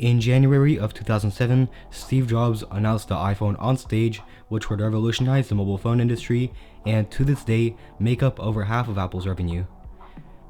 In January of 2007, Steve Jobs announced the iPhone on stage, which would revolutionize the mobile phone industry and to this day make up over half of Apple's revenue.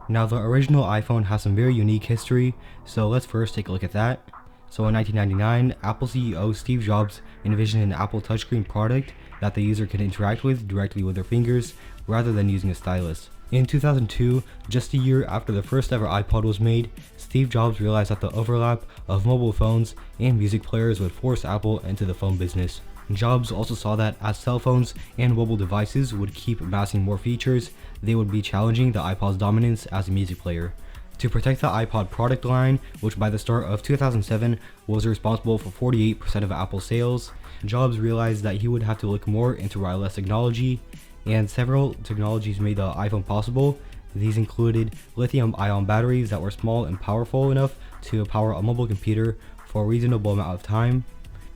Now, the original iPhone has some very unique history, so let's first take a look at that. So in 1999, Apple CEO Steve Jobs envisioned an Apple touchscreen product that the user could interact with directly with their fingers rather than using a stylus. In 2002, just a year after the first ever iPod was made, Steve Jobs realized that the overlap of mobile phones and music players would force Apple into the phone business. Jobs also saw that as cell phones and mobile devices would keep amassing more features, they would be challenging the iPod's dominance as a music player. To protect the iPod product line, which by the start of 2007 was responsible for 48% of Apple's sales, Jobs realized that he would have to look more into wireless technology, and several technologies made the iPhone possible. These included lithium-ion batteries that were small and powerful enough to power a mobile computer for a reasonable amount of time.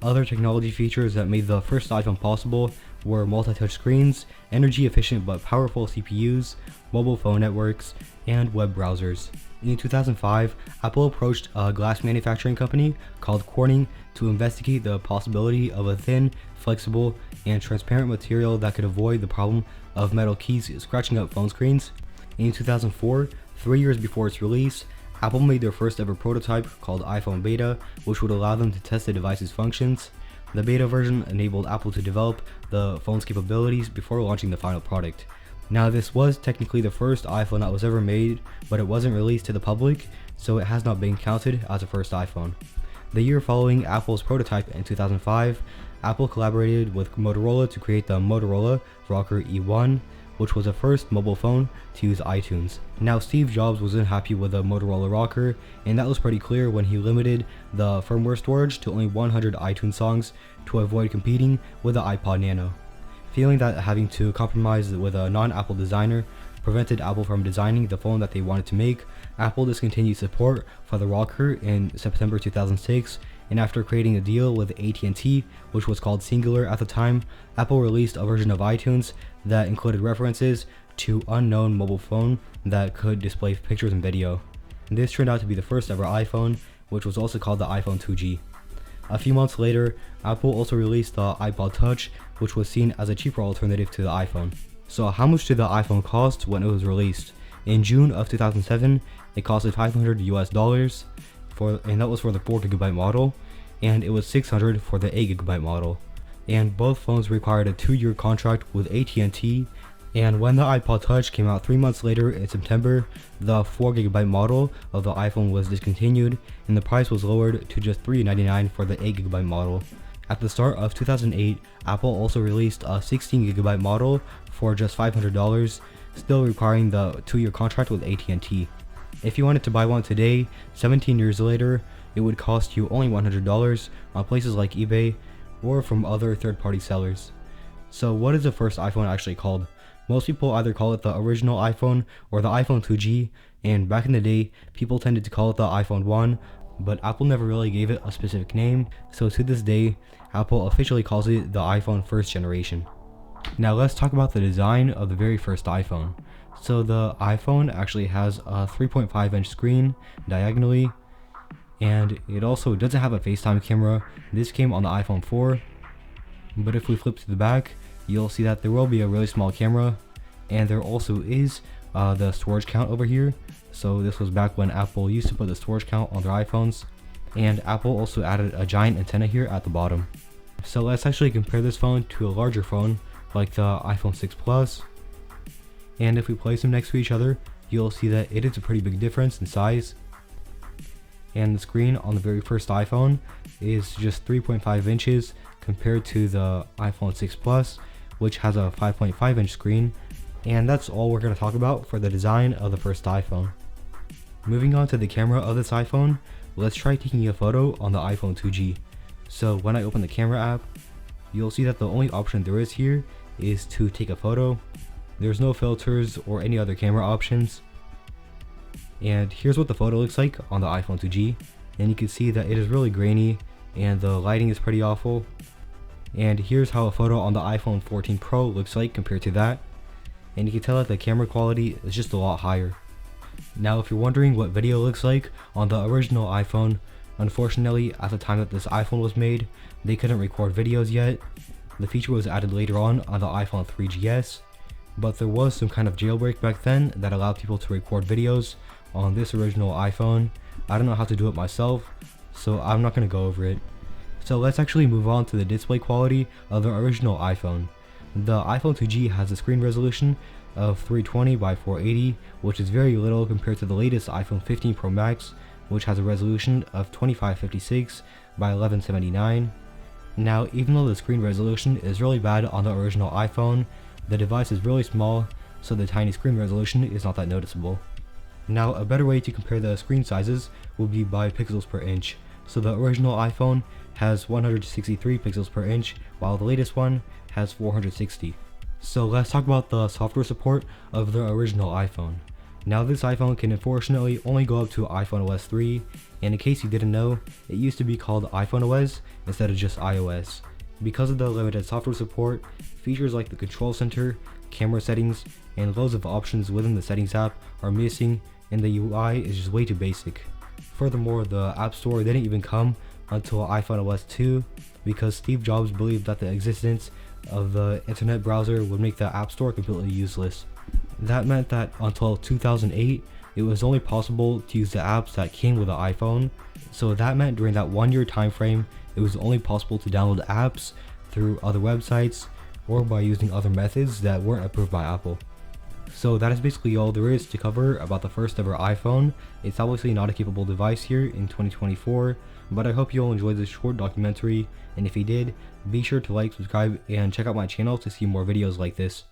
Other technology features that made the first iPhone possible were multi-touch screens, energy-efficient but powerful CPUs, mobile phone networks, and web browsers. In 2005, Apple approached a glass manufacturing company called Corning to investigate the possibility of a thin, flexible, and transparent material that could avoid the problem of metal keys scratching up phone screens. In 2004, 3 years before its release, Apple made their first ever prototype called iPhone Beta, which would allow them to test the device's functions. The beta version enabled Apple to develop the phone's capabilities before launching the final product. Now, this was technically the first iPhone that was ever made, but it wasn't released to the public, so it has not been counted as a first iPhone. The year following Apple's prototype in 2005, Apple collaborated with Motorola to create the Motorola Rocker E1, which was the first mobile phone to use iTunes. Now, Steve Jobs wasn't happy with the Motorola Rocker, and that was pretty clear when he limited the firmware storage to only 100 iTunes songs to avoid competing with the iPod Nano. Feeling that having to compromise with a non-Apple designer prevented Apple from designing the phone that they wanted to make, Apple discontinued support for the Rocker in September 2006, and after creating a deal with AT&T, which was called Singular at the time, Apple released a version of iTunes that included references to unknown mobile phone that could display pictures and video. This turned out to be the first ever iPhone, which was also called the iPhone 2G. A few months later, Apple also released the iPod Touch, which was seen as a cheaper alternative to the iPhone. So how much did the iPhone cost when it was released? In June of 2007, it costed $500 US, and that was for the 4GB model, and it was $600 for the 8GB model. And both phones required a 2-year contract with AT&T, and when the iPod Touch came out 3 months later in September, the 4GB model of the iPhone was discontinued, and the price was lowered to just $399 for the 8GB model. At the start of 2008, Apple also released a 16GB model for just $500, still requiring the 2-year contract with AT&T. If you wanted to buy one today, 17 years later, it would cost you only $100 on places like eBay or from other third-party sellers. So what is the first iPhone actually called? Most people either call it the original iPhone or the iPhone 2G, and back in the day, people tended to call it the iPhone 1, but Apple never really gave it a specific name, so to this day, Apple officially calls it the iPhone first generation. Now let's talk about the design of the very first iPhone. So the iPhone actually has a 3.5-inch screen diagonally, and it also doesn't have a FaceTime camera. This came on the iPhone 4, but if we flip to the back, you'll see that there will be a really small camera, and there also is the storage count over here. So this was back when Apple used to put the storage count on their iPhones, and Apple also added a giant antenna here at the bottom. So let's actually compare this phone to a larger phone like the iPhone 6 Plus, and if we place them next to each other, you'll see that it is a pretty big difference in size. And the screen on the very first iPhone is just 3.5 inches compared to the iPhone 6 Plus, which has a 5.5-inch screen. And that's all we're going to talk about for the design of the first iPhone. Moving on to the camera of this iPhone, let's try taking a photo on the iPhone 2G. So when I open the camera app, you'll see that the only option there is here is to take a photo. There's no filters or any other camera options. And here's what the photo looks like on the iPhone 2G, and you can see that it is really grainy and the lighting is pretty awful. And here's how a photo on the iPhone 14 Pro looks like compared to that, and you can tell that the camera quality is just a lot higher. Now if you're wondering what video looks like on the original iPhone, Unfortunately, at the time that this iPhone was made, they couldn't record videos yet. The feature was added later on the iPhone 3GS, but there was some kind of jailbreak back then that allowed people to record videos on this original iPhone. I don't know how to do it myself, so I'm not going to go over it. So let's actually move on to the display quality of the original iPhone. The iPhone 2G has a screen resolution of 320 by 480, which is very little compared to the latest iPhone 15 Pro Max, which has a resolution of 2556 by 1179. Now, even though the screen resolution is really bad on the original iPhone, the device is really small, so the tiny screen resolution is not that noticeable. Now, a better way to compare the screen sizes would be by pixels per inch. So the original iPhone has 163 pixels per inch, while the latest one has 460. So let's talk about the software support of the original iPhone. Now this iPhone can unfortunately only go up to iPhone OS 3, and in case you didn't know, it used to be called iPhone OS instead of just iOS. Because of the limited software support, features like the control center, camera settings, and loads of options within the settings app are missing, and the UI is just way too basic. Furthermore, the App Store didn't even come until iPhone OS 2 because Steve Jobs believed that the existence of the internet browser would make the App Store completely useless. That meant that until 2008, it was only possible to use the apps that came with the iPhone. So that meant during that 1 year time frame, it was only possible to download apps through other websites or by using other methods that weren't approved by Apple. So that is basically all there is to cover about the first ever iPhone. It's obviously not a capable device here in 2024, but I hope you all enjoyed this short documentary, and if you did, be sure to like, subscribe, and check out my channel to see more videos like this.